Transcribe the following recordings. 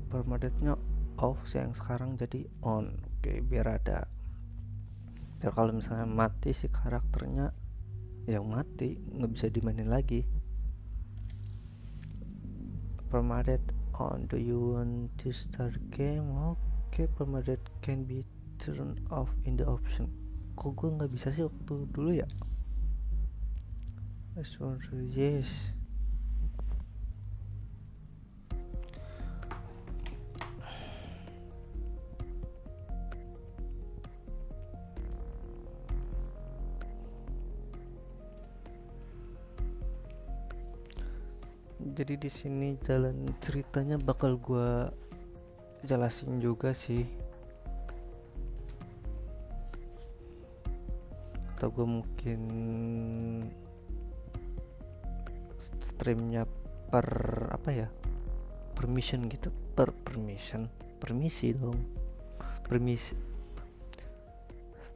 permadethnya off, yang sekarang jadi on. Oke, biar kalau misalnya mati si karakternya, yang mati nggak bisa dimainin lagi. Permadeth on. Do you want to start game? Oke, permadeth can be turned off in the option. Kok gue nggak bisa sih waktu dulu ya? Yes. Jadi di sini jalan ceritanya bakal gua jelasin juga sih, atau gue mungkin streamnya per apa ya, permission gitu, permisi dong,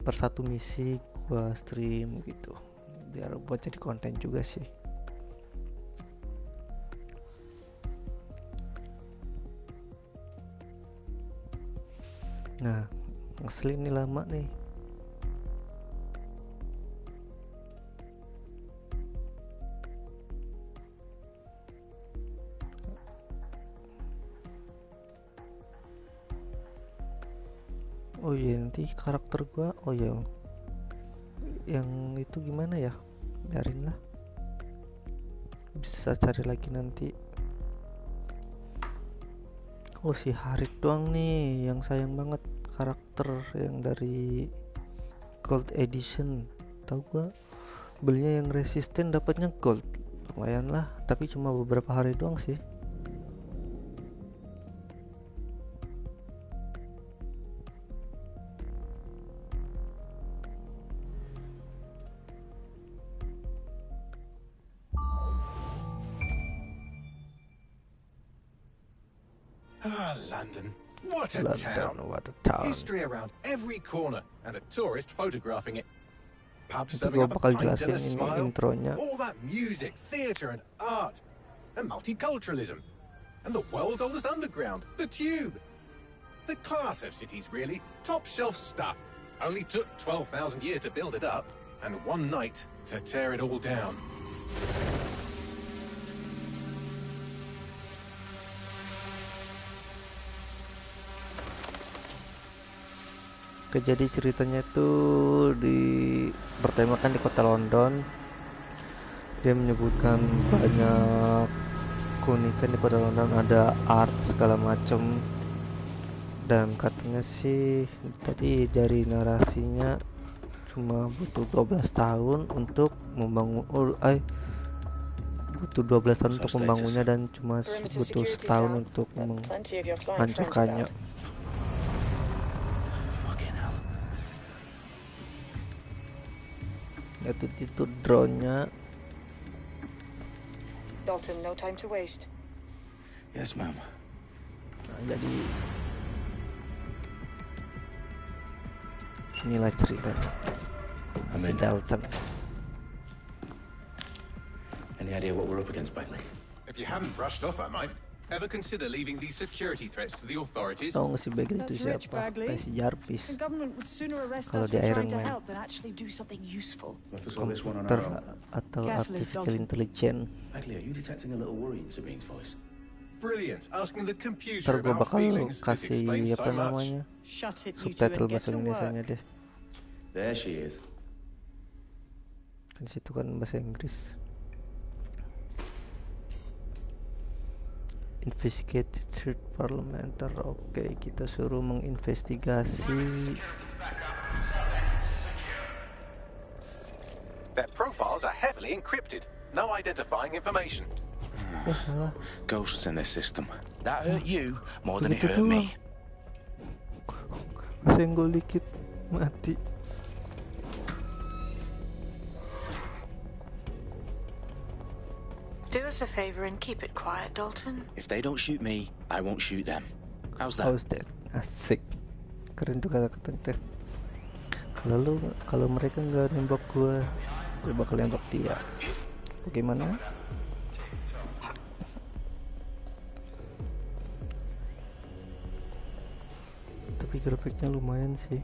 per satu misi gua stream gitu, biar buat jadi konten juga sih. Nah, ngeselin nih, lama nih. Oh iya, nanti karakter gua, oh ya, yang itu gimana ya, biarin lah, bisa cari lagi nanti. Oh, si Harit doang nih yang sayang banget, karakter yang dari Gold Edition. Tahu gua belinya yang resisten, dapatnya gold, lumayan lah, tapi cuma beberapa hari doang sih. London. What a London, what a town. History around every corner and a tourist photographing it. Pubs Itu serving gue up a bakal pint and jelasin a ini smile. intronya. All that music, theatre and art. And multiculturalism. And the world's oldest underground, the Tube. The class of cities, really. Top shelf stuff. Only took 12,000 years to build it up. And one night to tear it all down. Jadi ceritanya tuh bertemakan di kota London. Dia menyebutkan banyak keunikan di kota London, ada art segala macem. Dan katanya sih tadi dari narasinya cuma butuh 12 tahun untuk membangun, butuh 12 tahun untuk membangunnya, dan cuma butuh setahun untuk menghancurkannya. Itu drone-nya. Dalton, no time to waste. Yes, ma'am. Nah, jadi inilah ceritanya si Dalton. Any idea what we're up against, Bagley? If you haven't brushed off, I might. Ever consider leaving these security threats to the authorities? Tahu nggak si Bagley itu That's rich, siapa? Bagley. Kayak si Jarvis. The government would sooner arrest Kalau us di for Iron trying to Man. help than actually do something useful. Left us all this one on Komputer our own. atau Carefully, artificial Dalton. intelligence. Bagley, are you detecting a little worry in Sabine's voice? Brilliant. Asking the computer Ntar gue about bakal feelings. This kasih explains apa so much. namanya, Shut it, you two, subtitle and get bahasa to Indonesianya work. deh. There she is. Kan situ kan bahasa Inggris. Investigate third parliamentar. Oke, kita suruh menginvestigasi. Their profiles are heavily encrypted. No identifying information. Salah. Ghosts in this system. That hurt you more than it Begitu hurt me. Senggol dikit mati. Do us a favor and keep it quiet, Dalton. If they don't shoot me, I won't shoot them. How's that? How's that? Asik. Keren tuh kata-kata. Kalau mereka nggak nembak gue bakal nembak dia. Bagaimana? tapi grafiknya lumayan sih.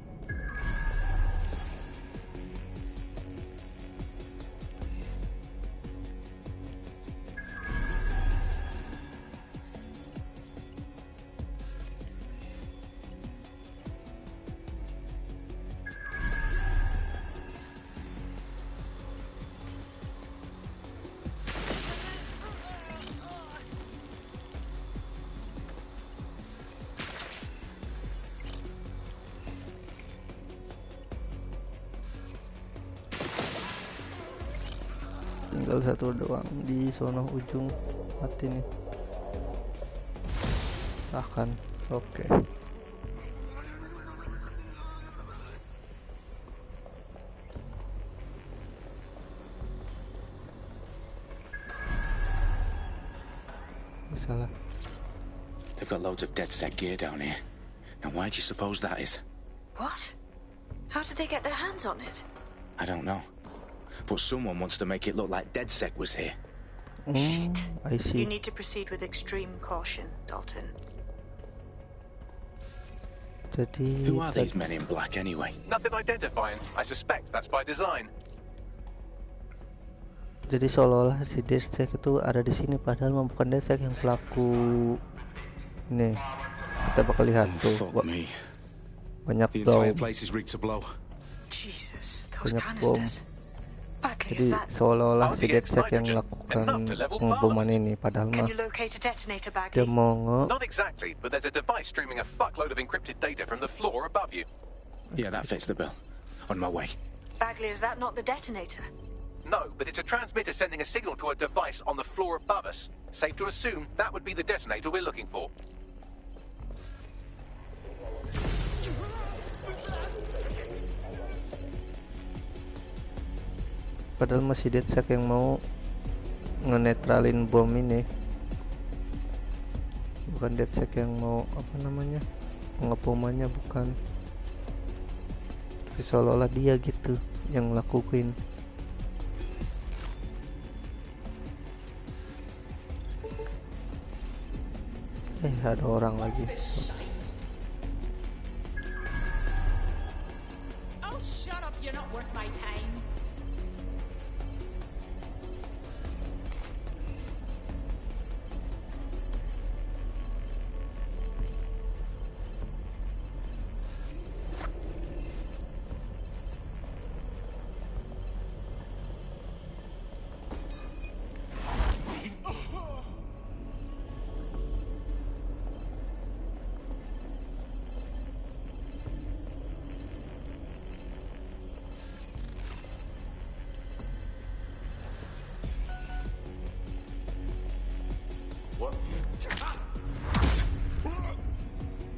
Tinggal satu doang di sono ujung mati nih. Akan oke. Masalah. They've got loads of DedSec gear down here. And why do you suppose that is? What? How did they get their hands on it? I don't know. But someone wants to make it look like DedSec was here. Shit. I see. You need to proceed with extreme caution, Dalton. Jadi Who are these men in black anyway? Nothing identifying. I suspect that's by design. Jadi seolah-olah si DedSec itu ada di sini padahal bukan DedSec yang pelaku. Nih kita bakal lihat tuh Fuck me. banyak The bom. entire place is rigged to blow. Jesus, those Banyak canisters. Bagley, is Jadi that? seolah-olah Oh, si the DedSec yang nitrogen. melakukan Enough to level pengeboman Parliament. ini padahal Can mah you locate a detonator, dia Bagley? mau Not exactly, but there's a device streaming a fuckload of encrypted data from the floor above you. Yeah, that fits the bill. On my way. Bagley, is that not the detonator? No, but it's a transmitter sending a signal to a device on the floor above us. Safe to assume that would be the detonator we're looking for. padahal masih DedSec yang mau ngenetralin bom ini, bukan DedSec yang mau apa namanya pengebomannya, bukan, tapi seolah-olah dia gitu yang ngelakuin. Ada orang lagi. Oh, shut up. You're not worth my time.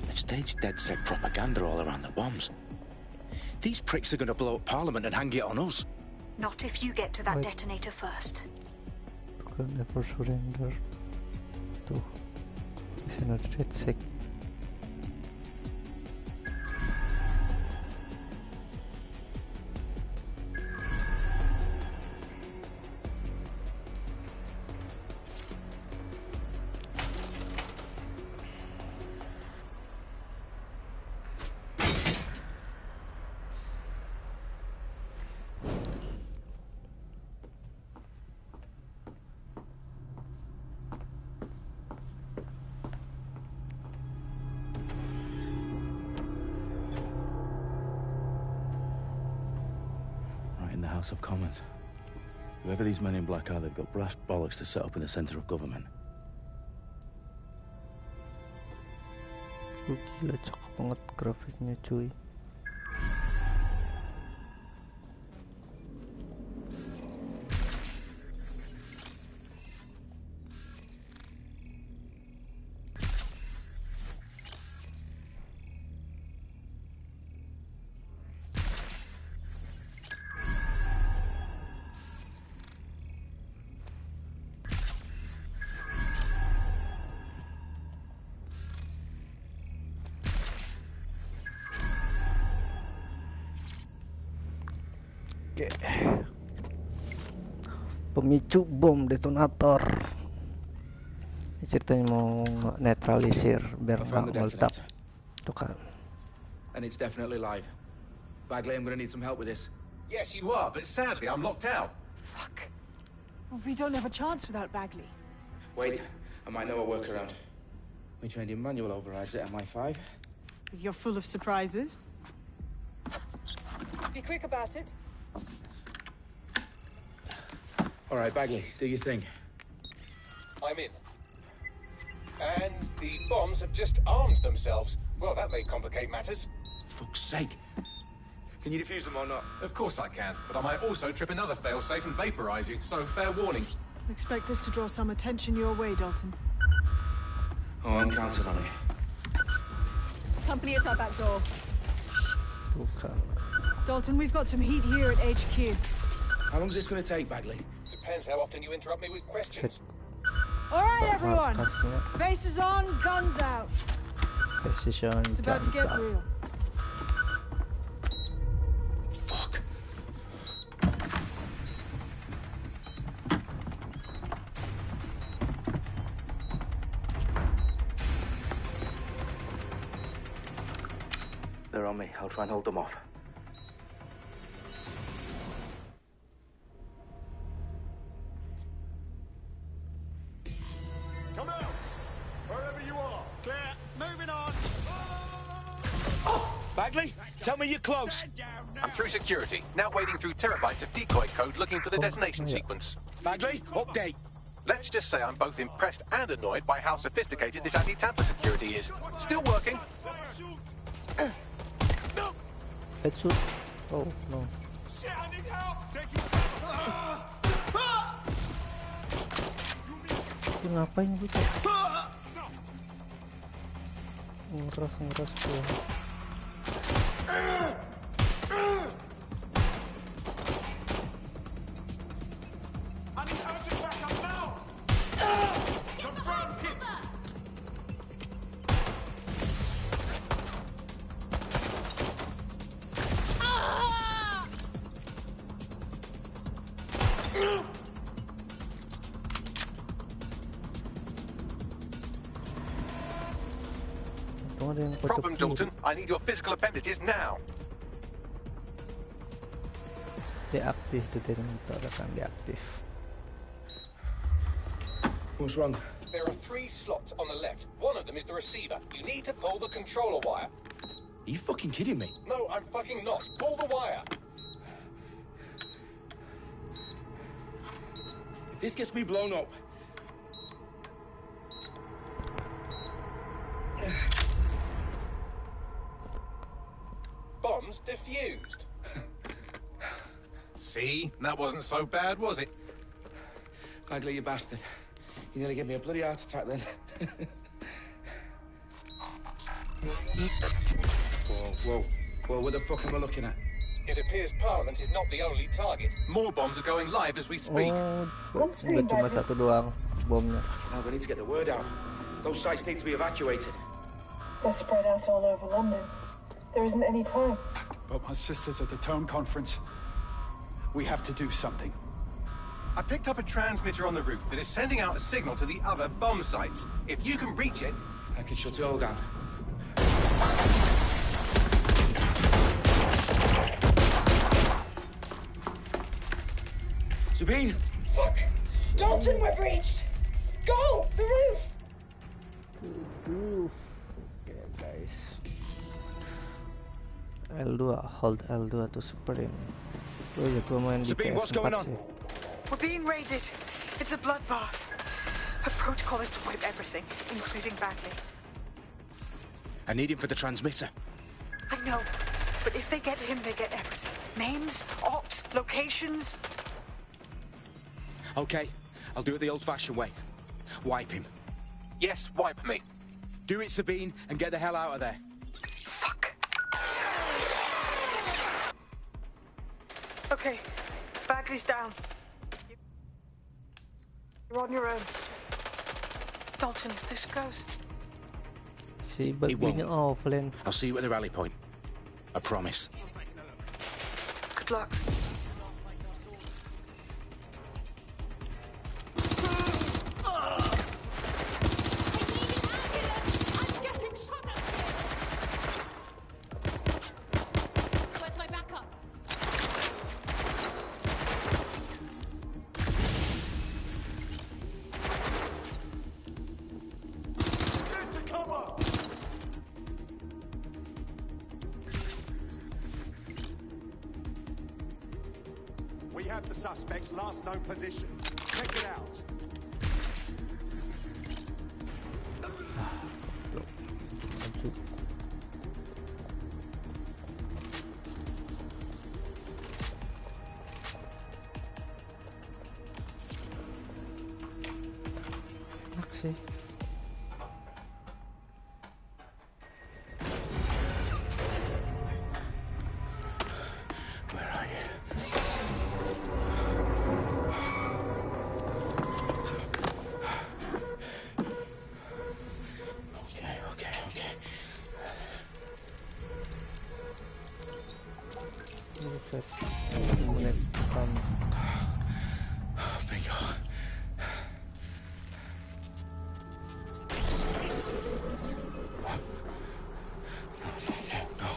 They've staged DedSec propaganda all around the bombs. These pricks are going to blow up Parliament and hang it on us. Not if you get to that Wait. detonator first. Bukan never surrender. Tuh, di sana ada DedSec. Right in the House of Commons. Whoever these men in black are, they've got brass bollocks to set up in the centre of government. Gila, cakep banget grafiknya cuy. Oke. Pemicu bom detonator. Ini ceritanya mau netralisir biar nggak meledak. Tuh kan. and it's definitely live. Bagley, I'm gonna need some help with this. Yes, you are, but sadly I'm locked out. Fuck. Well, we don't have a chance without Bagley. Wait, I might know a workaround. We trained in manual overrides at MI5. You're full of surprises. Be quick about it. All right, Bagley, do your thing. I'm in. And the bombs have just armed themselves. Well, that may complicate matters. Fuck's sake. Can you defuse them or not? Of course I can, but I might also trip another failsafe and vaporize you, so fair warning. Expect this to draw some attention your way, Dalton. Oh, I'm counting on it. Company at our back door. Bukan. Dalton, we've got some heat here at HQ. How long's this gonna take, Bagley? Depends how often you interrupt me with questions. All right, everyone. Markasnya Faces on, guns out. precision It's about to get guns. real. Fuck. They're on me. I'll try and hold them off. Come out! Wherever you are! Clear! Moving on! Bagley, tell me you're close. I'm through security, now wading through terabytes of decoy code looking for the detonation sequence. Bagley, update. Let's just say I'm both impressed and annoyed by how sophisticated this anti-tamper security is. Still working. Let's shoot. Oh no. Shit, I need help! Take you. Itu ngapain gitu? Ngeras tuh. I need urgent backup now! Confirm hit! Untung ada yang pojok Problem, kiri. Dalton. I need your physical appendages now. Deaktif detonator akan deaktif. What's wrong? There are 3 slots on the left. One of them is the receiver. You need to pull the controller wire. Are you fucking kidding me? No, I'm fucking not. Pull the wire. If this gets me blown up... Bombs defused. See? That wasn't so bad, was it? Bagley, you bastard. You nearly gave me a bloody heart attack then. Whoa, what the fuck am I looking at? It appears Parliament is not the only target. More bombs are going live as we speak. Oh, nggak cuma satu doang bomnya. Now we need to get the word out. Those sites need to be evacuated. They're spread out all over London. There isn't any time. But my sister's at the town conference. We have to do something. I picked up a transmitter on the roof that is sending out a signal to the other bomb sites. If you can reach it... I can shut it all down. Sabine! Fuck! Dalton, we're breached! Go! The roof! Oke guys. L2, hold L2 to sprint. Oh ya, gua main di Sabine, what's going PS4 on? sih. We're being raided. It's a bloodbath. Her protocol is to wipe everything, including Bagley. I need him for the transmitter. I know, but if they get him, they get everything. Names, ops, locations. Okay, I'll do it the old-fashioned way. Wipe him. Yes, wipe me. Do it, Sabine, and get the hell out of there. Fuck. Okay, Bagley's down. You're on your own. Dalton, if this goes... Si Bagley-nya offline. I'll see you at the rally point. I promise. Good luck. have the suspect's last known position. Check it out. Maju. Enak sih. Where are you? Okay. Buset, menetapkan. Bingo. No.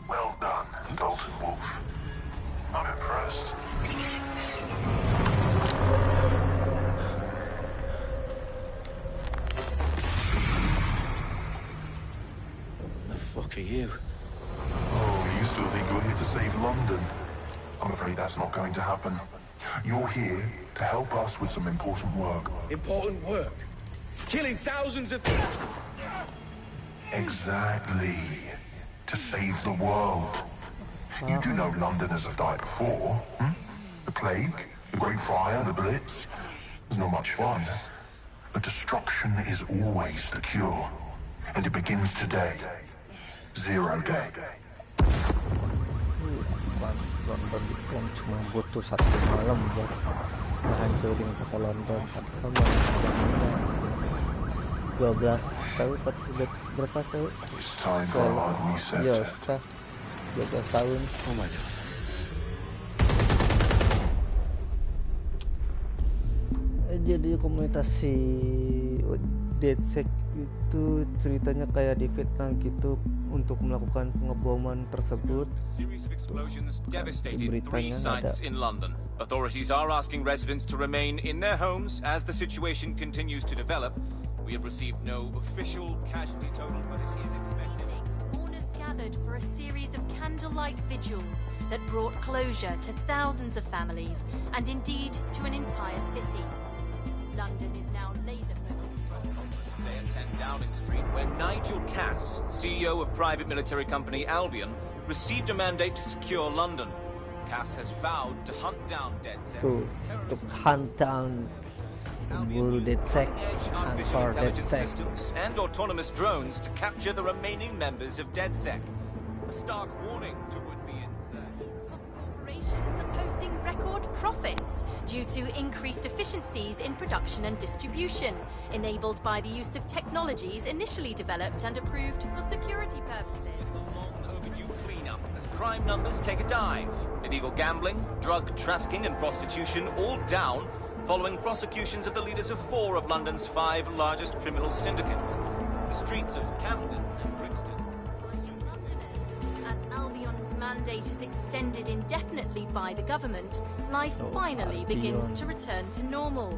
Well done, Dalton Wolf. I'm impressed. The fuck are you? Oh, you still think you're here to save London? I'm afraid that's not going to happen. You're here to help us with some important work. Important work. Killing thousands of people. Exactly. To save the world. You do know Londoners have died before, hmm? The Plague, the Great Fire, the Blitz. It's not much fun. But destruction is always the cure. And it begins today. Zero Day. London itu cuma butuh 1 malam buat menghancurin kota London. 1 malam 12 tahun, berapa tahun? It's time for a hard reset. Ya, sudah 12 tahun. Oh my god. Jadi komunitas si DedSec itu ceritanya kayak di Vietnam gitu, untuk melakukan pengeboman tersebut. Series of explosions devastated 3 Beritanya sites ada. in London. Authorities are asking residents to remain in their homes as the situation continues to develop. We have received no official casualty total, but it is expected. Mourners gathered for a series of candlelight vigils that brought closure to thousands of families and indeed to an entire city. London is now laser focused. They at 10 Downing Street, where Nigel Cass, CEO of private military company Albion, received a mandate to secure London. Cass has vowed to hunt down DedSec. Tuh, untuk hunt down, memburu DedSec, Artificial anchor intelligence DedSec. systems and autonomous drones to capture the remaining members of DedSec. A stark warning to would-be insurgents. Corporations are posting record profits due to increased efficiencies in production and distribution, enabled by the use of technologies initially developed and approved for security purposes. A long overdue cleanup as crime numbers take a dive. Illegal gambling, drug trafficking and prostitution all down following prosecutions of the leaders of 4 of London's 5 largest criminal syndicates. The streets of Camden and Brixton. As Albion's mandate is extended indefinitely by the government, life finally begins to return to normal.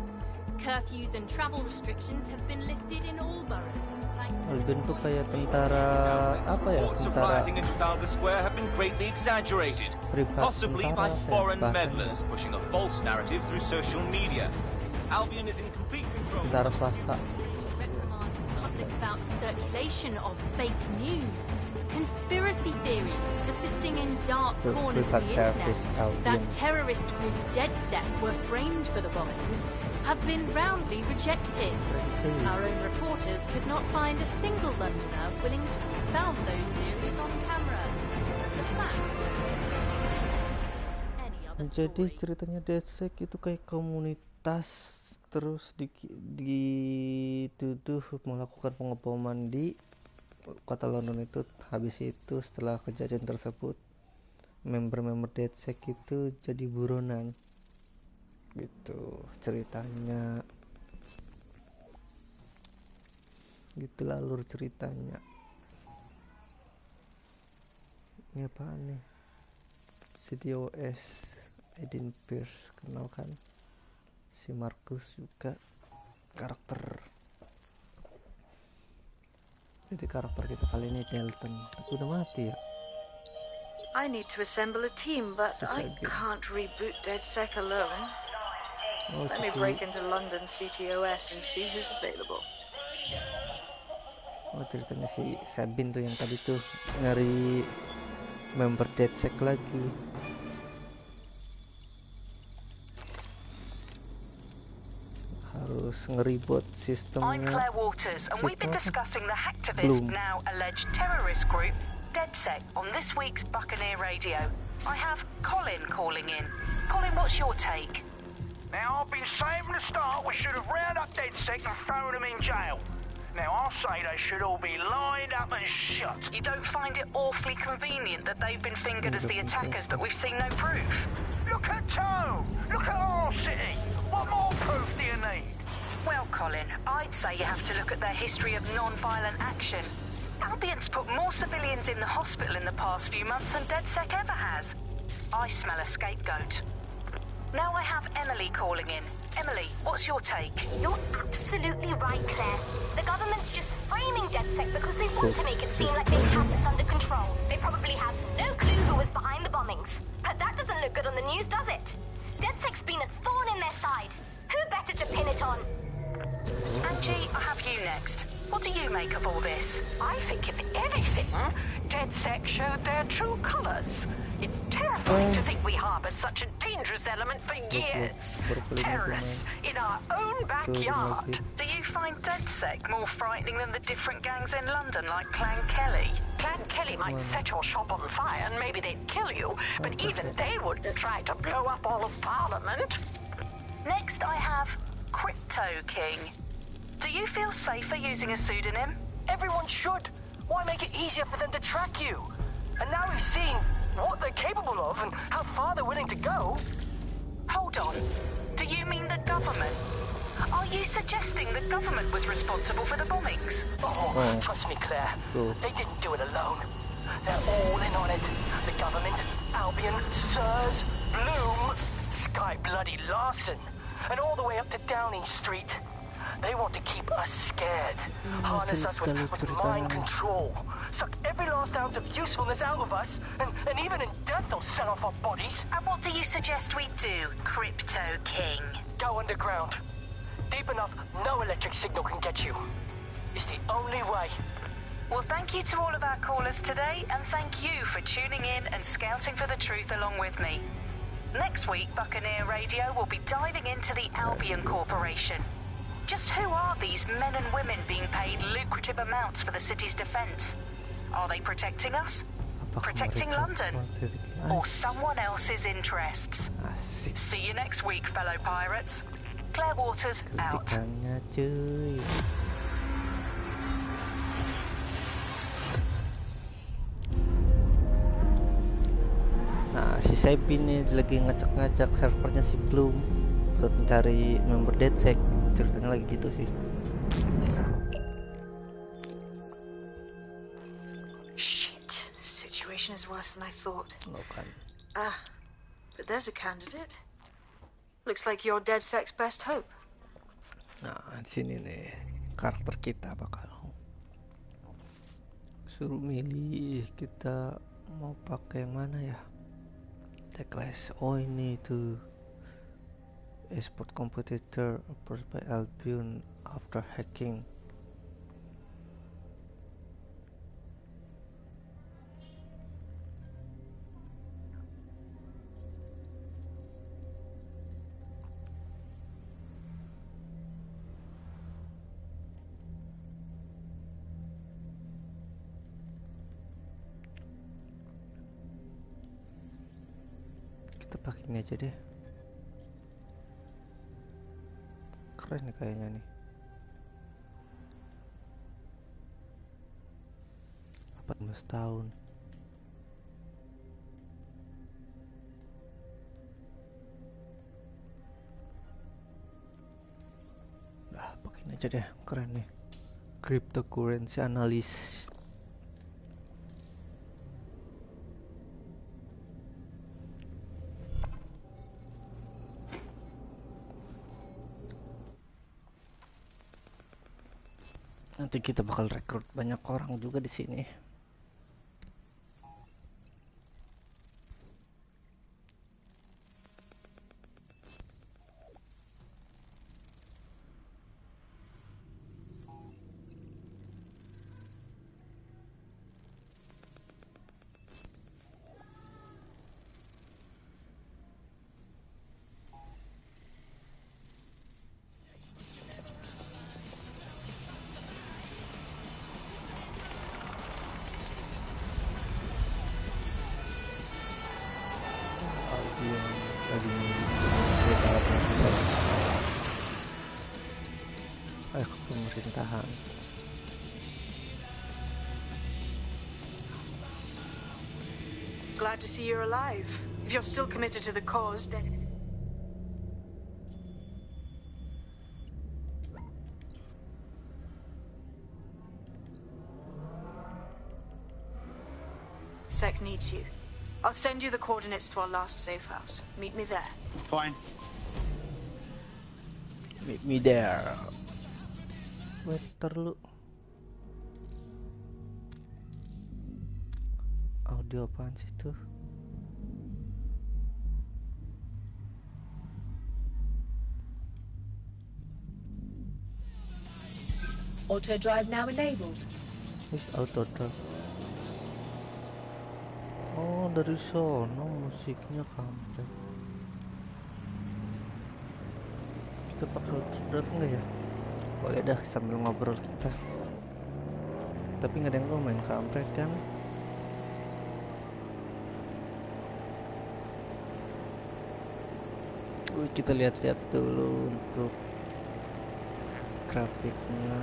Curfews and travel restrictions have been lifted in all boroughs, thanks to Albion tuh kayak tentara apa ya? Reports of Tentara rioting in Trafalgar Square have been greatly exaggerated, privat, possibly by tentara, foreign bahasanya. meddlers pushing a false narrative through social media. Albion is in complete control. Tentara swasta. reprimand the public about the circulation of fake news, conspiracy theories persisting in dark The corners of the private internet service Albion. that terrorist group DedSec were framed for the bombings have been roundly rejected. Our own reporters could not find a single Londoner willing to expound those theories on camera. The facts any other Jadi story. ceritanya DedSec itu kayak komunitas, terus dituduh melakukan pengeboman di kota London itu. Habis itu setelah kejadian tersebut, member-member DedSec itu jadi buronan gitu ceritanya, gitu alur ceritanya. Ini apaan nih? CTOS Eden Pierce, kenal kan? Si Marcus juga karakter. Jadi karakter kita kali ini Dalton, tapi udah mati ya. I need to assemble a team, but I can't reboot DeadSec alone. Let me break into London CTOS and see who's available. Oh, ceritanya si Sabin tuh yang tadi tuh nyari member DeadSec lagi. Harus ngeribot sistemnya. I'm Claire Waters, and we've been discussing the hacktivist, now alleged terrorist group, DeadSec, on this week's Buccaneer Radio. I have Colin calling in. Colin, what's your take? Now, I've been saying from the start we should have rounded up DeadSec and thrown them in jail. Now, I'll say they should all be lined up and shot. You don't find it awfully convenient that they've been fingered as the attackers, but we've seen no proof? Look at Tone! Look at our city! What more proof do you need? Well, Colin, I'd say you have to look at their history of non-violent action. Albion's put more civilians in the hospital in the past few months than DeadSec ever has. I smell a scapegoat. Now I have Emily calling in. Emily, what's your take? You're absolutely right, Claire. The government's just framing DeadSec because they want to make it seem like they have this under control. They probably have no clue who was behind the bombings. But that doesn't look good on the news, does it? DeadSec's been a thorn in their side. Who better to pin it on? Angie, I have you next. What do you make of all this? I think, if anything, DeadSec showed their true colours. It's terrifying to think we harboured such a dangerous element for years. Terrorists in our own backyard. Do you find DeadSec more frightening than the different gangs in London, like Clan Kelly? Clan Kelly might set your shop on fire and maybe they'd kill you, but even they wouldn't try to blow up all of Parliament. Next, I have Crypto King. Do you feel safer using a pseudonym? Everyone should. Why make it easier for them to track you? And now he's seeing what they're capable of and how far they're willing to go. Hold on. Do you mean the government? Are you suggesting the government was responsible for the bombings? Oh, trust me, Claire. They didn't do it alone. They're all in on it. The government, Albion, Sirs, Bloom, Sky Bloody Larson, and all the way up to Downing Street. They want to keep us scared, harness us with mind control, suck every last ounce of usefulness out of us, and even in death they'll sell off our bodies. And what do you suggest we do, Crypto King? Go underground. Deep enough, no electric signal can get you. It's the only way. Well, thank you to all of our callers today, and thank you for tuning in and scouting for the truth along with me. Next week, Buccaneer Radio will be diving into the Albion Corporation. Just who are these men and women being paid lucrative amounts for the city's defence? Are they protecting us? Protecting London? Or someone else's interests? See you next week, fellow pirates. Claire Waters, out. Nah, si Sabin nih lagi ngacak-ngacak servernya si Bloom buat mencari member DeadSec. Ceritanya lagi gitu sih. Shit. Situation is worse than I thought. But there's a candidate. Looks like you're DeadSec's best hope. Nah, di sini nih karakter kita bakal suruh milih, kita mau pakai yang mana ya? Class. Oh, ini tuh esport competitor approached by Albion after hacking. Kita pakai ini aja deh. Keren nih kayaknya nih. 18 tahun. Udah pakai ini aja deh, keren nih. Cryptocurrency analyst. Nanti kita bakal rekrut banyak orang juga di sini. Glad to see you're alive. If you're still committed to the cause, then... Sec needs you. I'll send you the coordinates to our last safe house. Meet me there. Fine. Meet me there. Waiter lu. Audio apaan sih tuh? Auto drive now enabled. Auto drive. Oh, dari sono musiknya kampret. Kita pakai auto drive nggak ya? Boleh dah sambil ngobrol kita. Tapi nggak ada yang mau main kampret kan? Kita lihat-lihat dulu untuk grafiknya.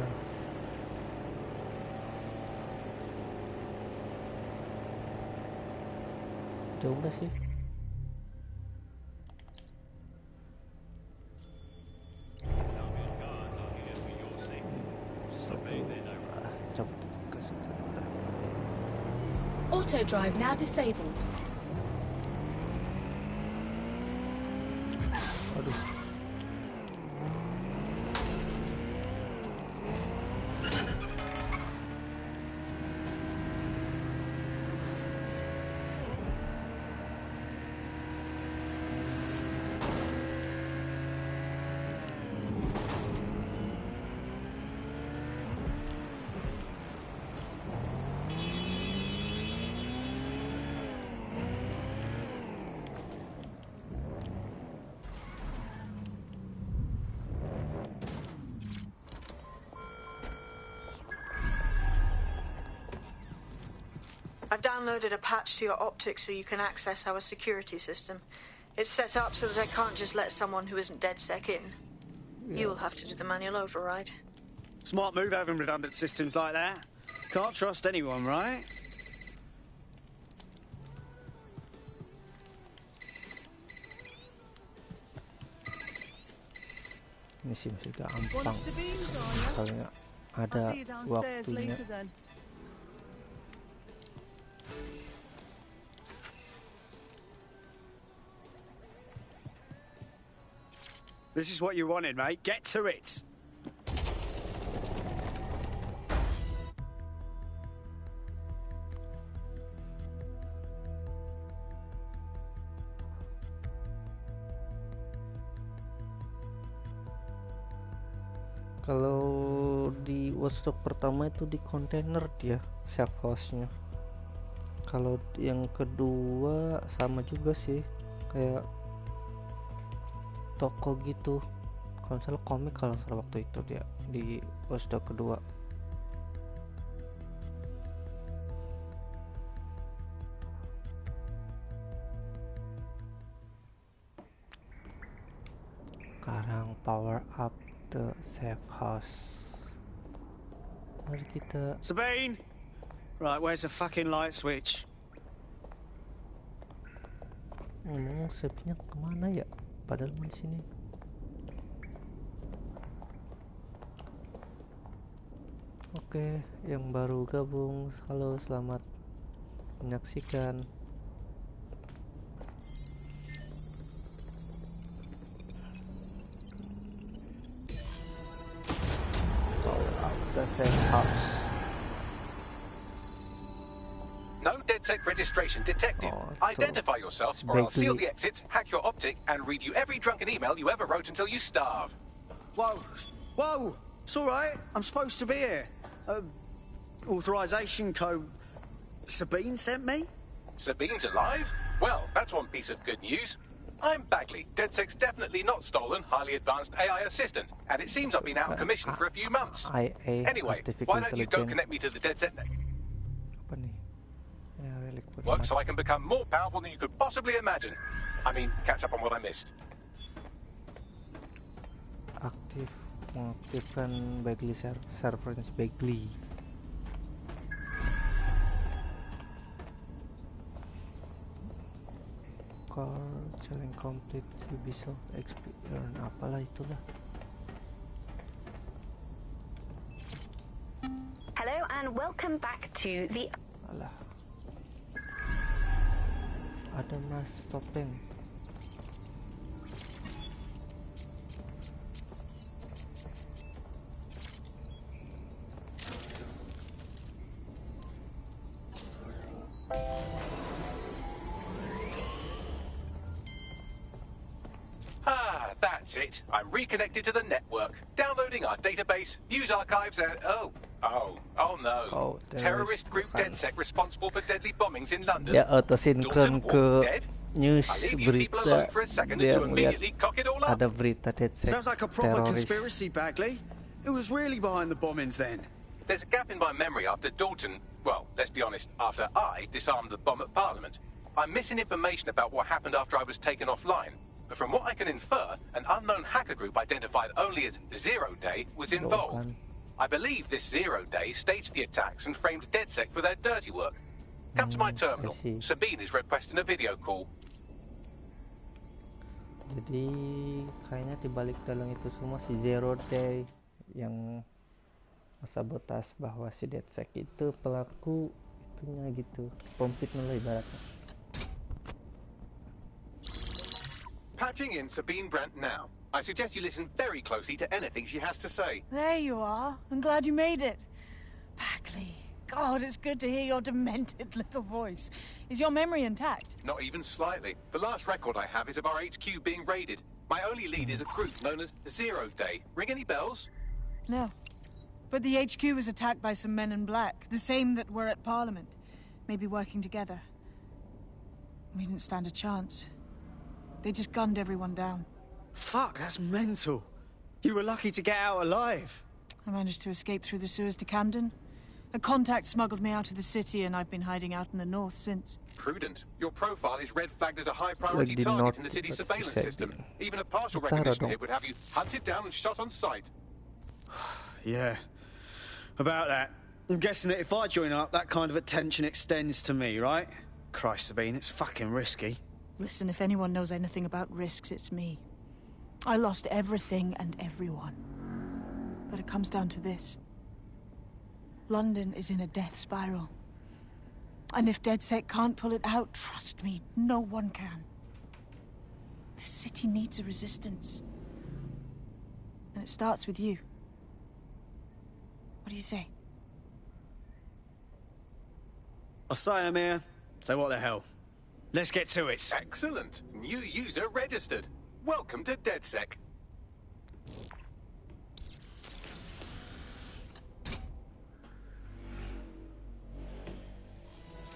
Jauh nggak sih? Auto drive now disabled. Aduh. I've downloaded a patch to your optics so you can access our security system. It's set up so that I can't just let someone who isn't DedSec in. Yeah. You'll have to do the manual override. Smart move having redundant systems like that. Can't trust anyone, right? Ini sih masih gampang kalau ada waktunya. This is what you wanted, mate. Get to it. Kalau di watchdog pertama itu di kontainer dia safe house-nya. Kalau yang kedua sama juga sih, kayak toko gitu. Kalau salah komik kalau salah waktu itu dia di watchdog kedua. Sekarang power up the safe house. Mari kita. Sabine, right, where's the fucking light switch? Ngomong save-nya kemana ya? Padahal di sini. Oke, yang baru gabung, halo, selamat menyaksikan. Power up the safe house. No DedSec registration detected. Identify yourself, or I'll seal the exits, hack your optic, and read you every drunken email you ever wrote until you starve. Whoa, whoa, it's all right. I'm supposed to be here. Authorization code. Sabine sent me. Sabine's alive? Well, that's one piece of good news. I'm Bagley, DedSec's definitely not stolen, highly advanced AI assistant, and it seems I've been out of commission for a few months. Anyway, why don't you go connect me to the DedSec network? Work so I can become more powerful than you could possibly imagine. I mean, catch up on what I missed. Mengaktifkan Bagley servernya Bagley. car challenge complete Ubisoft experience apalah itulah. Hello and welcome back to the... Alah. Ada mas topeng. That's it. I'm reconnected to the network, downloading our database, news archives, and oh no. Terrorist group DedSec responsible for deadly bombings in London. Dia autosinkron ke news berita. Dia lihat ada berita DedSec Sounds like a proper teroris. conspiracy, Bagley. Who was really behind the bombings then? There's a gap in my memory after Dalton, well, let's be honest, after I disarmed the bomb at Parliament. I'm missing information about what happened after I was taken offline. But from what I can infer, an unknown hacker group identified only as Zero Day was involved. I believe this Zero Day staged the attacks and framed DedSec for their dirty work. Come to my terminal. Sabine is requesting a video call. Jadi kayaknya dibalik dalam itu semua si Zero Day yang sabotas bahwa si DedSec itu pelaku itunya gitu, pompit lah ibaratnya. Patching in Sabine Brandt now. I suggest you listen very closely to anything she has to say. There you are. I'm glad you made it. Bagley, God, it's good to hear your demented little voice. Is your memory intact? Not even slightly. The last record I have is of our HQ being raided. My only lead is a group known as Zero Day. Ring any bells? No. But the HQ was attacked by some men in black, the same that were at Parliament. Maybe working together. We didn't stand a chance. They just gunned everyone down. Fuck, that's mental. You were lucky to get out alive. I managed to escape through the sewers to Camden. A contact smuggled me out of the city, and I've been hiding out in the north since. Prudent. Your profile is red flagged as a high-priority target in the city's surveillance system. Even a partial recognition hit would have you hunted down and shot on sight. Yeah, about that. I'm guessing that if I join up, that kind of attention extends to me, right? Christ, Sabine, it's fucking risky. Listen, if anyone knows anything about risks, it's me. I lost everything and everyone. But it comes down to this. London is in a death spiral. And if DedSec can't pull it out, trust me, no one can. The city needs a resistance. And it starts with you. What do you say? I say I'm here, so what the hell? Let's get to it. Excellent. New user registered. Welcome to DedSec.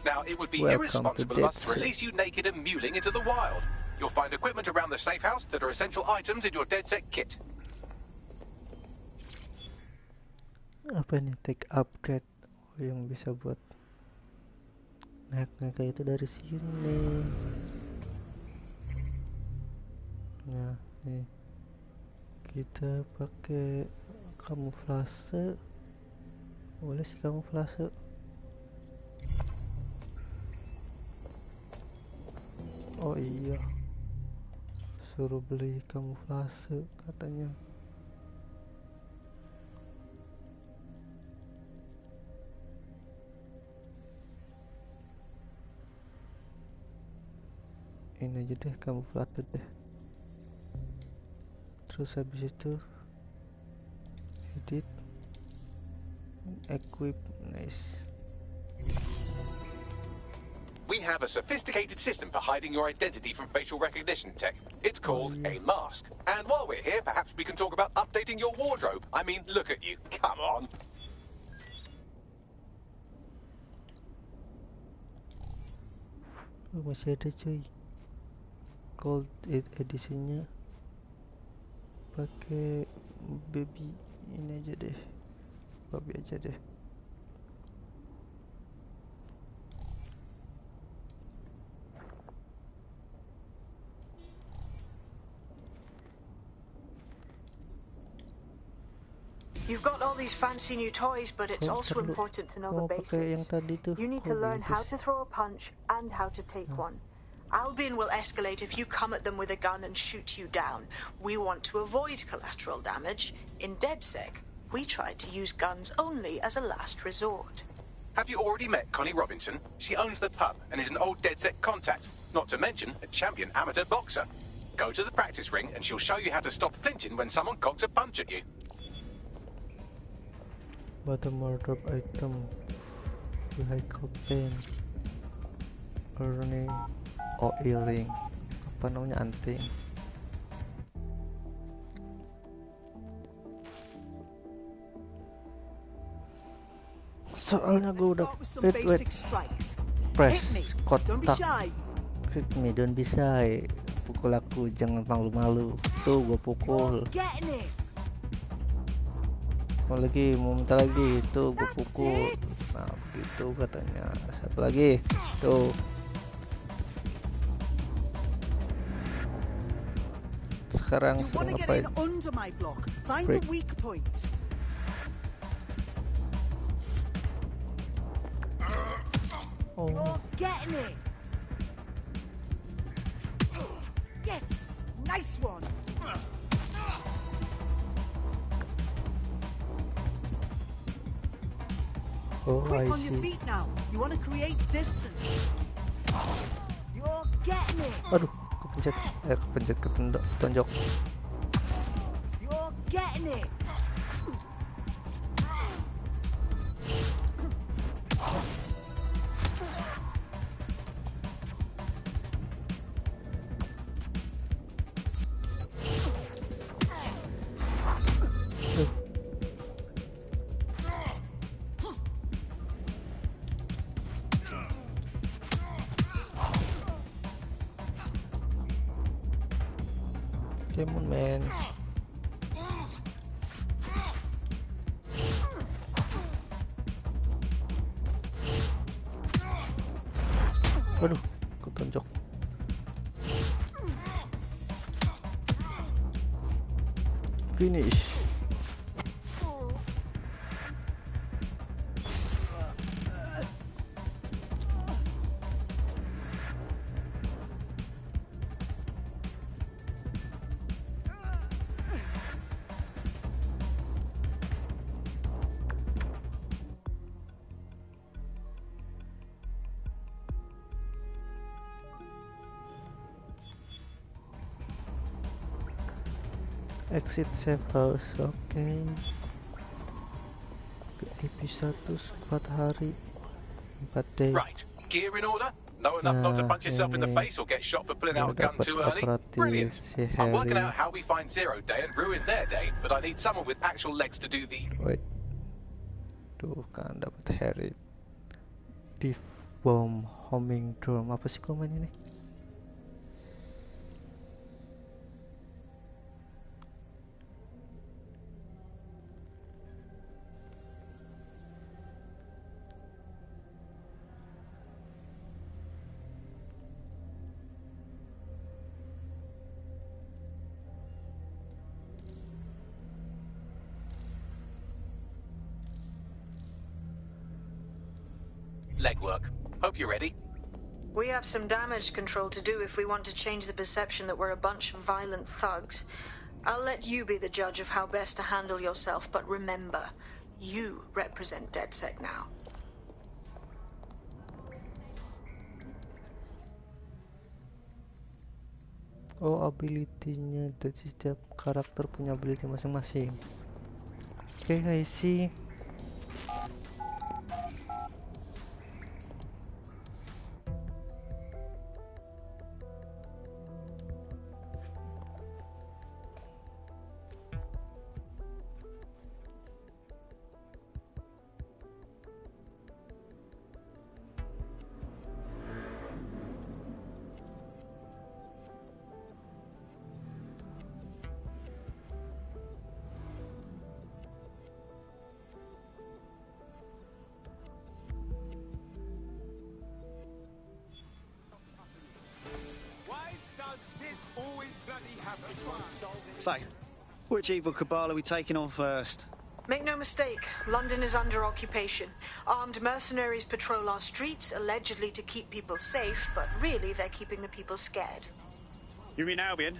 Now, it would be irresponsible of us to release you naked and mewling into the wild. You'll find equipment around the safe house that are essential items in your DedSec kit. Apa nih, take upgrade yang bisa buat naik kayak itu dari sini. Nah, nih kita pakai kamuflase. Boleh sih kamuflase. Oh iya, suruh beli kamuflase katanya. Ini aja deh, kamuflase deh. Terus habis itu edit, equip, nice. We have a sophisticated system for hiding your identity from facial recognition tech. It's called a mask. And while we're here, perhaps we can talk about updating your wardrobe. I mean, look at you. Come on. Oh, masih ada cuy. Gold editionnya pakai baby ini aja deh, baby aja deh. You've got all these fancy new toys, but it's also important to know the basics. You need to learn how to throw a punch and how to take one. Albion will escalate if you come at them with a gun and shoot you down. We want to avoid collateral damage. In DedSec, we tried to use guns only as a last resort. Have you already met Connie Robinson? She owns the pub and is an old DedSec contact, not to mention a champion amateur boxer. Go to the practice ring and she'll show you how to stop flinching when someone cocks a punch at you. Bottom wardrobe item. Vehicle pen. Earning. Oh, earring. Apa namanya, anting. Soalnya gue udah wait. Press kotak. Hit me, don't be shy. Pukul aku, jangan malu-malu. Tuh gue pukul. Mau lagi, mau minta lagi. Tuh gue pukul. Nah begitu katanya. Satu lagi. Tuh. Sekarang suruh ngapain? Break. Oh. You're getting it. Yes, nice one. Oh, Quick I on your see. feet now. You want to create distance. You're getting it. Aduh, kepencet ketonjok. You're getting it. Come on, man. Aduh, ketonjok. Finish. Exit safe house, oke. VIP 104 hari 4 day. Right, gear in order? Know enough not to punch yourself in the face or get shot for pulling out a gun too early? Brilliant. I'm working out how we find Zero Day and ruin their day, but I need someone with actual legs to do the... Wait. Tuh kan dapat Harry. Div bomb homing drone. Apa sih komen ini? Legwork. Hope you're ready. We have some damage control to do if we want to change the perception that we're a bunch of violent thugs. I'll let you be the judge of how best to handle yourself, but remember, you represent DedSec now. Oh, ability-nya. Jadi setiap karakter punya ability masing-masing. Oke, I see. So, which evil cabal are we taking on first? Make no mistake, London is under occupation. Armed mercenaries patrol our streets, allegedly to keep people safe, but really they're keeping the people scared. You mean Albion?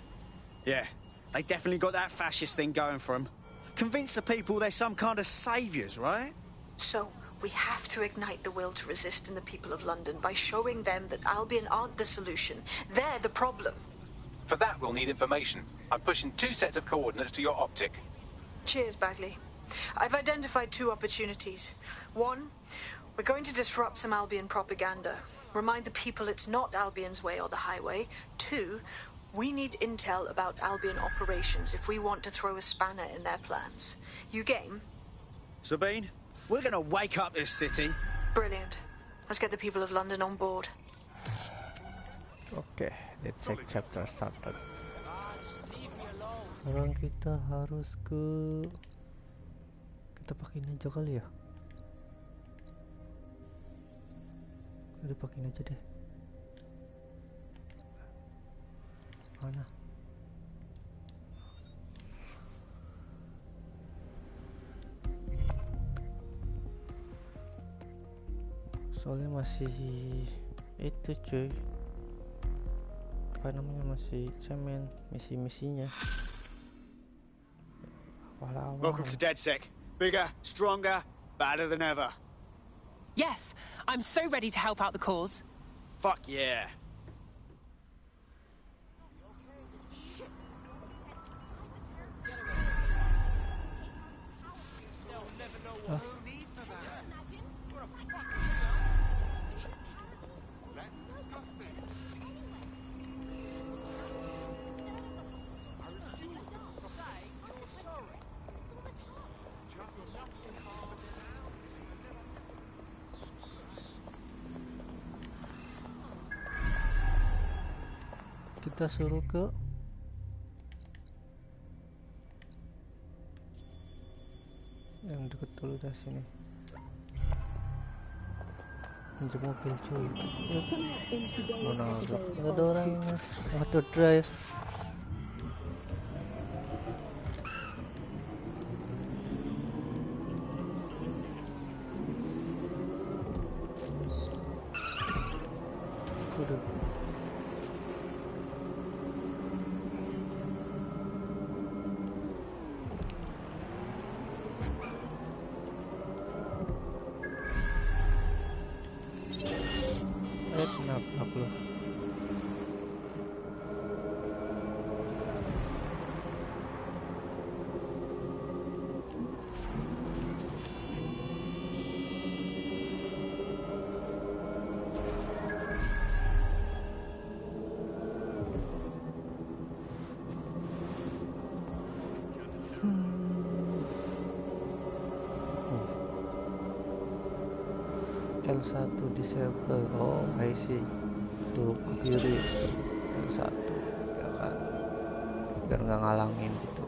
Yeah, they definitely got that fascist thing going for them. Convince the people they're some kind of saviours, right? So, we have to ignite the will to resist in the people of London by showing them that Albion aren't the solution. They're the problem. For that, we'll need information. I'm pushing 2 sets of coordinates to your optic. Cheers, Bagley. I've identified 2 opportunities. One, we're going to disrupt some Albion propaganda. Remind the people it's not Albion's way or the highway. 2, we need intel about Albion operations if we want to throw a spanner in their plans. You game? Sabine, we're gonna wake up this city. Brilliant. Let's get the people of London on board. Oke, let's check chapter started. Sekarang kita harus kita pakai ini aja kali ya. Udah pakai ini aja deh. Mana? Soalnya masih itu cuy, apa namanya, masih cemen misi-misinya. Awal-awal. Welcome to DedSec. Bigger, stronger, badder than ever. Yes, I'm so ready to help out the cause. Fuck yeah. Kita suruh ke yang deket dulu dah sini. Pinjam mobil cuy. Mana ada orangnya? Auto drive. Udah. Kenapa lo? L1 disable. Oh, I see. Tuh ke kiri itu L1 ya kan, biar nggak ngalangin gitu.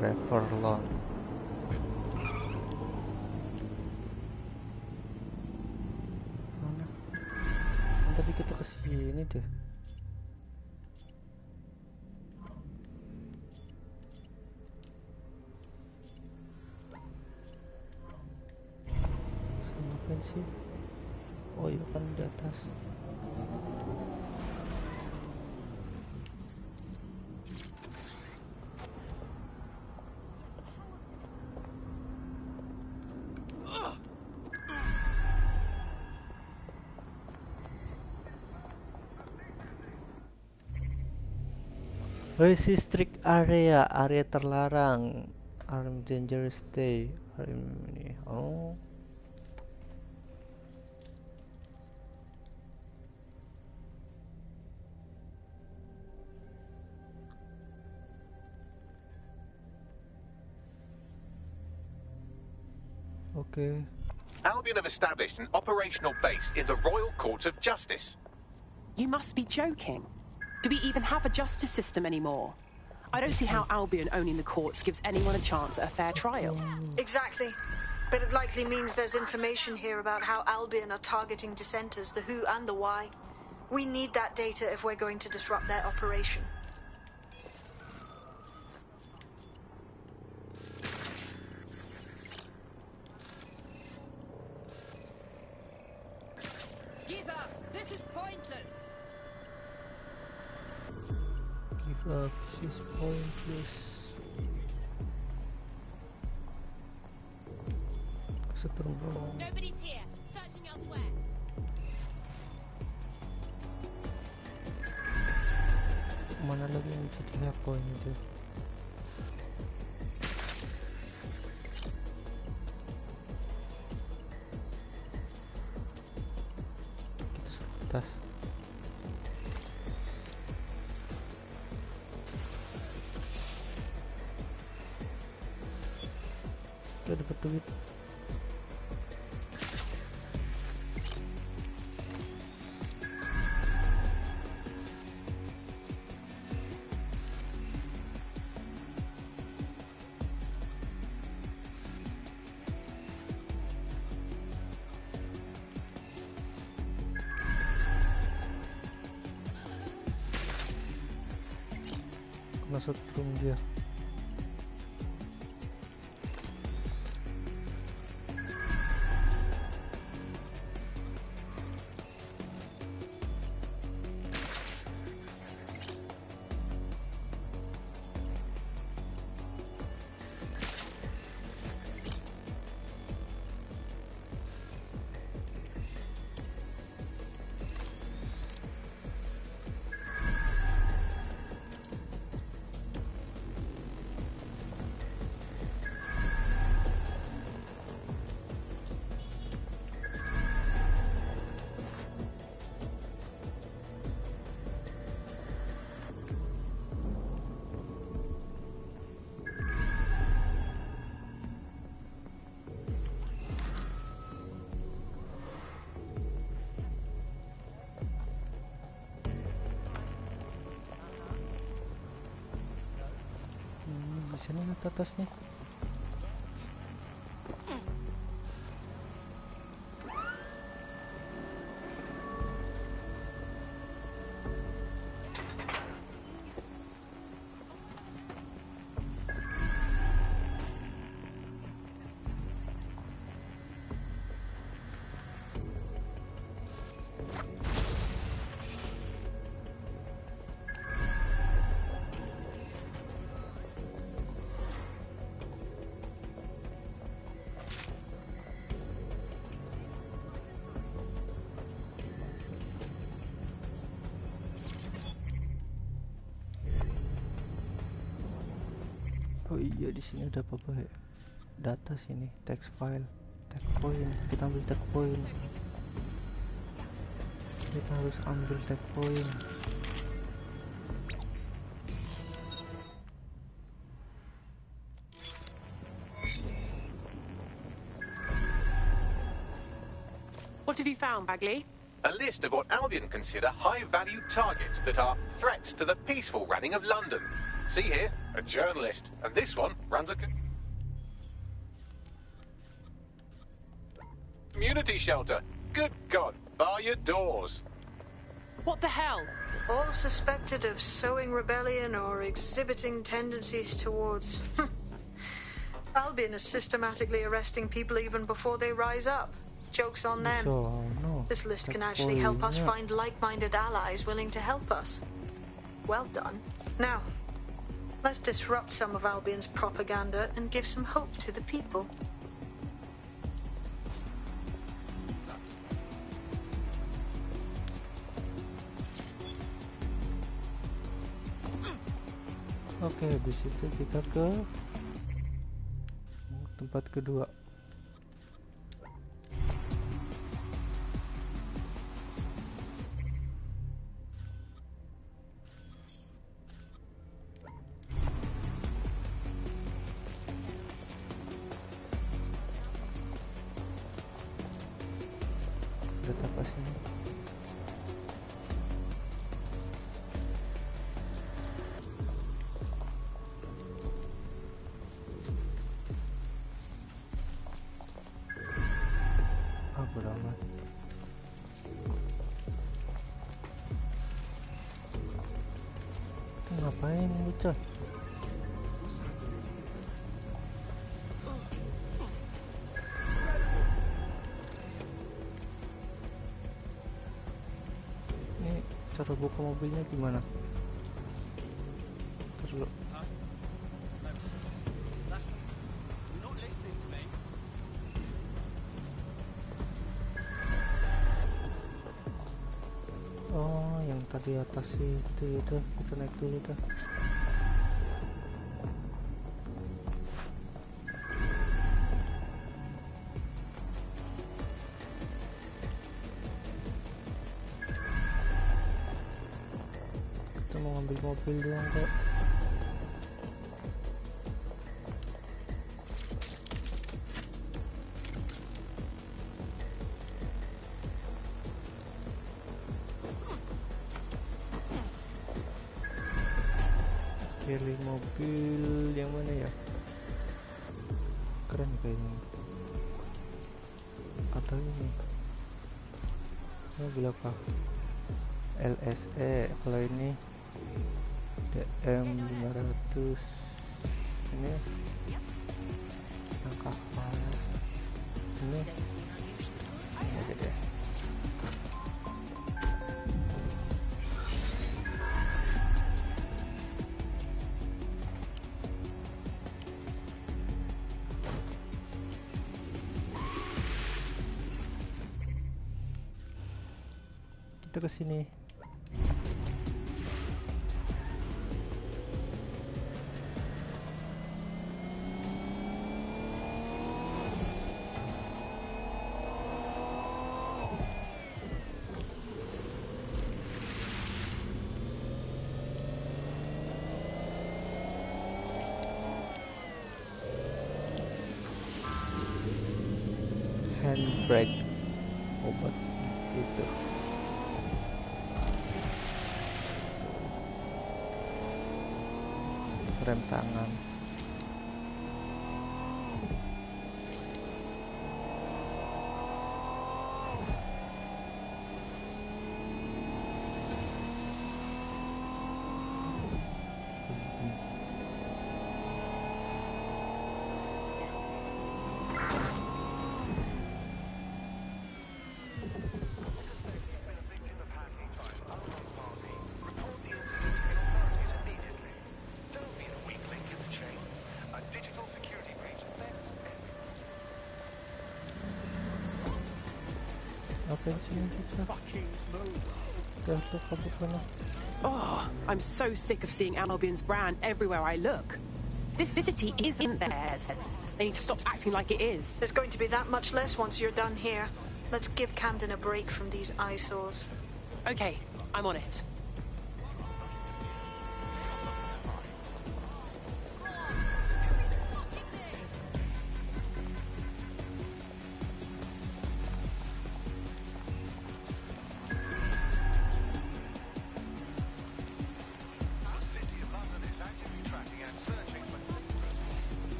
Reverlon. Mana? Tadi kita kesini deh. Sih. Oh iya kan di atas. Restrict area, area terlarang. Arm dangerous stay. Ini. Oh. Okay. Albion have established an operational base in the Royal Court of Justice. You must be joking. Do we even have a justice system anymore? I don't see how Albion owning the courts gives anyone a chance at a fair trial. Exactly. But it likely means there's information here about how Albion are targeting dissenters, the who and the why. We need that data if we're going to disrupt their operation. Access point plus. Setrum bawah. Nobody's here. Searching elsewhere. Mana lagi yang jadi hack point itu? Kita sebatas. Udah dapat duit. Masuk room dia. Sini lihat atas nih. Oh iya, di sini ada apa ya? Data sini, text file, text point. Kita ambil text point. Kita harus ambil text point. What have you found, Bagley? A list of what Albion consider high-value targets that are threats to the peaceful running of London. See here, a journalist, and this one runs a community shelter. Good God, bar your doors. What the hell? All suspected of sowing rebellion or exhibiting tendencies towards... Albion is systematically arresting people even before they rise up. Joke's on them. So, no. This list can actually help us find like-minded allies willing to help us. Well done. Now, let's disrupt some of Albion's propaganda and give some hope to the people. Oke, habis itu kita ke tempat kedua. Lihat apa sini? Beramat. Itu ngapain bocah? Ini cara buka mobilnya gimana? tadi atas itu udah kita naik dulu dah. Kita mau ngambil mobil doang kok. Pilih mobil yang mana ya? Keren kayaknya. Atau ini mobil apa? LSE. Kalau ini DM 500. Ini kapal. Ini aja deh. Kita kesini. Handbrake obat itu. Rem tangan. Oh, I'm so sick of seeing Albion's brand everywhere I look. This city isn't theirs. They need to stop acting like it is. There's going to be that much less once you're done here. Let's give Camden a break from these eyesores. Okay, I'm on it.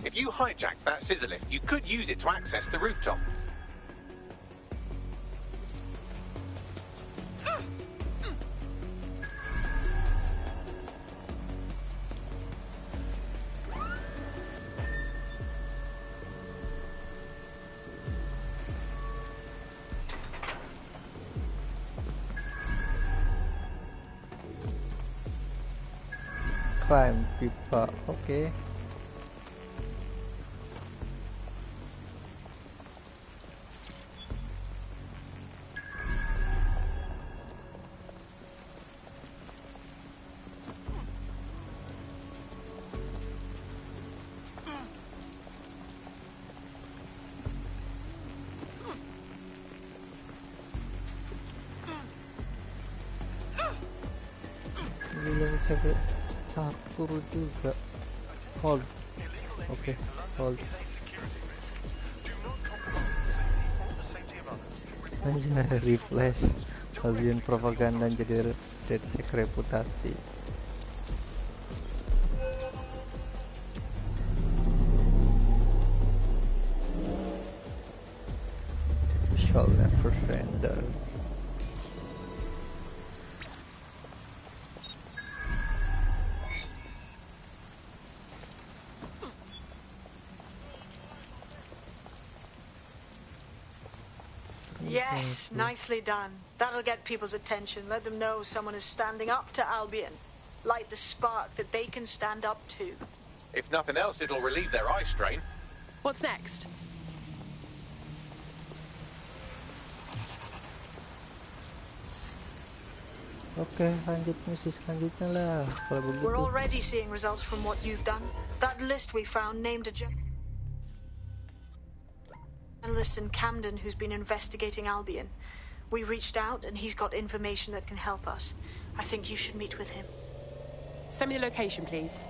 If you hijacked that scissor lift, you could use it to access the rooftop. Climb pipa, okay. Sampai catur juga. Hold. Oke, hold. Anjay, refresh. Bagian propaganda jadi dead reputasi. Shall never surrender. Yes, nicely done. That'll get people's attention. Let them know someone is standing up to Albion. Light the spark that they can stand up to. If nothing else, it'll relieve their eye strain. What's next? Oke, lanjut misi selanjutnya lah. Kalau begitu. We're already seeing results from what you've done. That list we found named a journalist in Camden who's been investigating Albion. We reached out and he's got information that can help us. I think you should meet with him. Send me the location, please.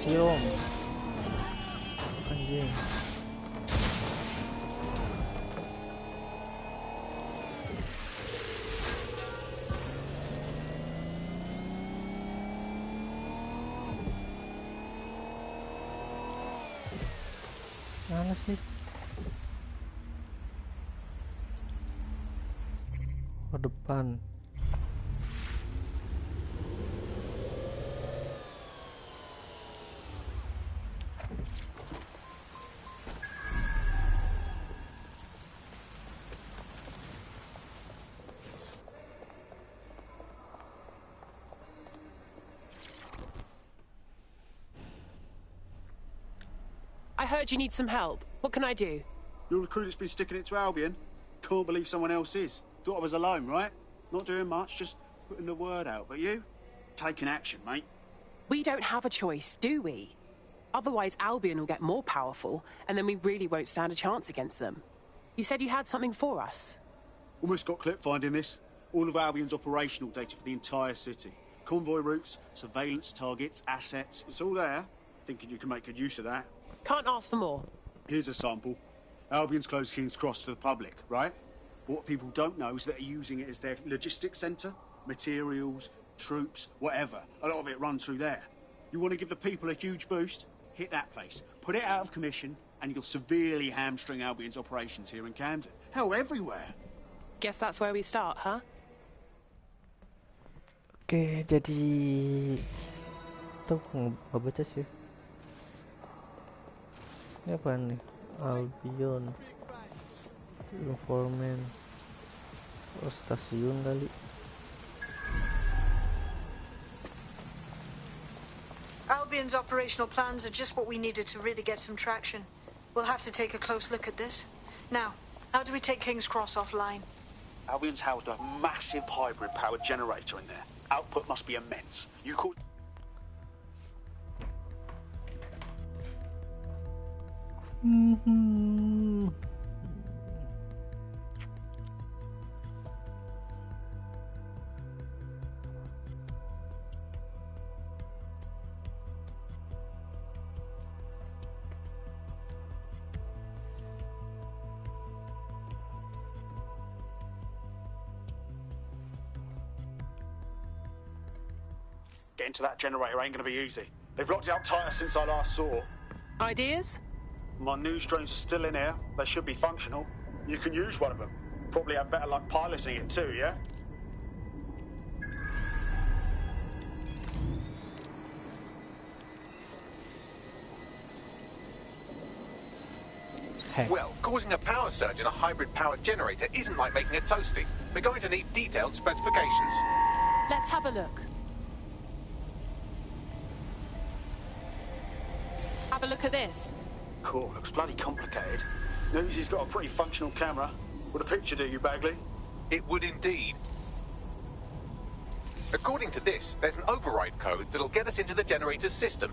Siom. Anjing. Mana sih? Ke depan. I heard you need some help. What can I do? You're the crew that's been sticking it to Albion? Can't believe someone else is. Thought I was alone, right? Not doing much, just putting the word out. But you? Taking action, mate. We don't have a choice, do we? Otherwise, Albion will get more powerful, and then we really won't stand a chance against them. You said you had something for us. Almost got clip finding this. All of Albion's operational data for the entire city. Convoy routes, surveillance targets, assets. It's all there. Thinking you can make good use of that. Can't ask for more. Here's a sample. Albion's closed King's Cross to the public, right? But what people don't know is that they're using it as their logistics centre. Materials, troops, whatever. A lot of it runs through there. You want to give the people a huge boost? Hit that place. Put it out of commission, and you'll severely hamstring Albion's operations here in Camden. Hell, everywhere. Guess that's where we start, huh? Oke, jadi tuh nggak baca sih. Ini apa nih? Albion, Informant, oh stasiun kali. Albion's operational plans are just what we needed to really get some traction. We'll have to take a close look at this. Now, how do we take King's Cross offline? Albion's housed a massive hybrid powered generator in there. Output must be immense. You call... Getting to that generator ain't gonna be easy. They've locked it up tighter since I last saw. Ideas? My news drones are still in here. They should be functional. You can use one of them. Probably have better luck piloting it too, yeah? Well, causing a power surge in a hybrid-powered generator isn't like making a toasty. We're going to need detailed specifications. Let's have a look. Have a look at this. Cool, looks bloody complicated. Newsy's got a pretty functional camera. Would a picture do you, Bagley? It would indeed. According to this, there's an override code that'll get us into the generator's system.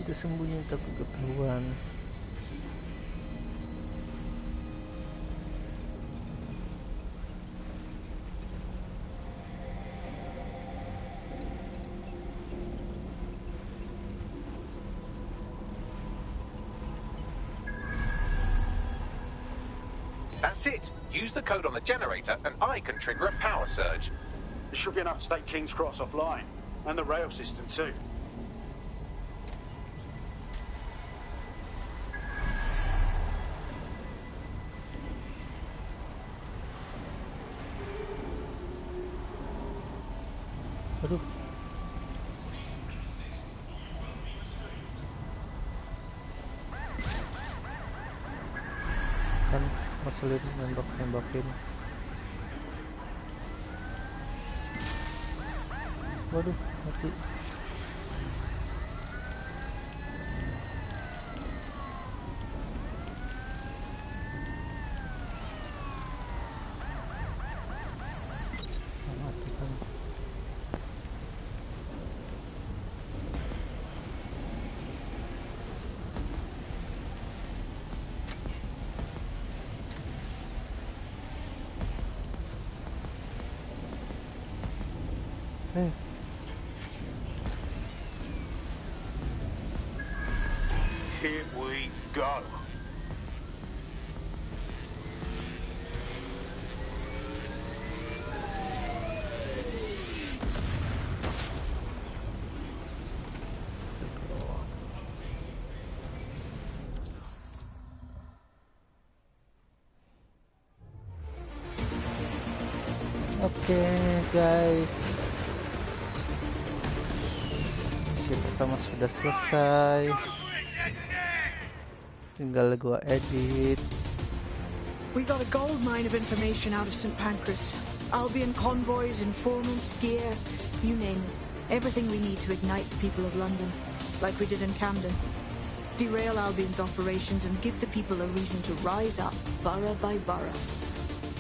Sembunyi takut ketahuan. That's it. Use the code on the generator and I can trigger a power surge. There should be enough to take King's Cross offline. And the rail system too. Aduh. Kan ngeselin nembak-nembakin. Waduh, mati. Matikan. Here we go. Oke, guys. Misi pertama sudah selesai. Tinggal gua edit. We got a gold mine of information out of St. Pancras. Albion convoys, informants, gear, you name it. Everything we need to ignite the people of London, like we did in Camden. Derail Albion's operations and give the people a reason to rise up, borough by borough.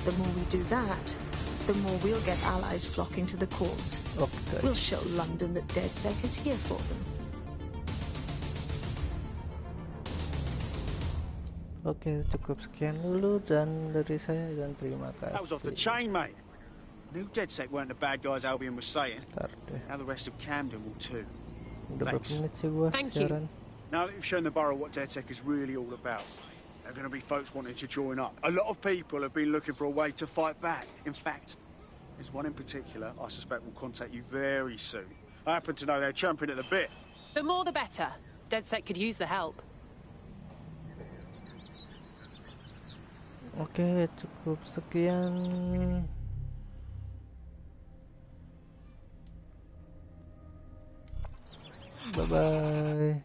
The more we do that, the more we'll get allies flocking to the cause. Okay. We'll show London that DedSec is here for them. Oke, cukup sekian dulu dan dari saya dan terima kasih. That was off the chain, mate. I knew DedSec weren't the bad guys Albion was saying. Now the rest of Camden will too. Udah berapa menit sih gua siaran? Now that you've shown the borough what DedSec is really all about, there are going to be folks wanting to join up. A lot of people have been looking for a way to fight back. In fact, there's one in particular I suspect will contact you very soon. I happen to know they're champing at the bit. The more the better. DedSec could use the help. Oke, cukup sekian. Bye-bye.